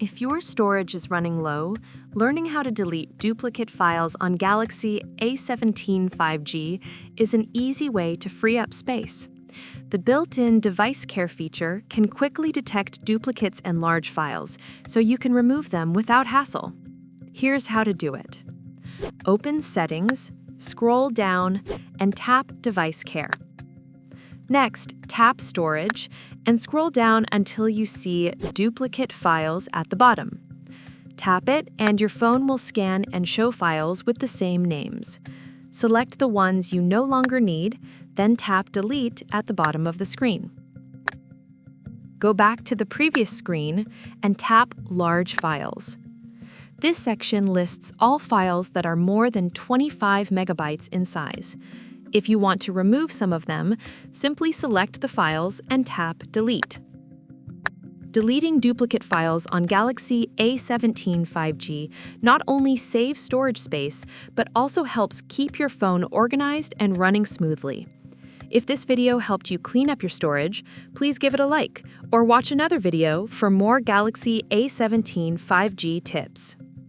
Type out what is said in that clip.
If your storage is running low, learning how to delete duplicate files on Galaxy A17 5G is an easy way to free up space. The built-in device care feature can quickly detect duplicates and large files, so you can remove them without hassle. Here's how to do it. Open Settings, scroll down, and tap Device Care. Next, tap Storage and scroll down until you see Duplicate Files at the bottom. Tap it and your phone will scan and show files with the same names. Select the ones you no longer need, then tap Delete at the bottom of the screen. Go back to the previous screen and tap Large Files. This section lists all files that are more than 25 megabytes in size. If you want to remove some of them, simply select the files and tap Delete. Deleting duplicate files on Galaxy A17 5G not only saves storage space, but also helps keep your phone organized and running smoothly. If this video helped you clean up your storage, please give it a like or watch another video for more Galaxy A17 5G tips.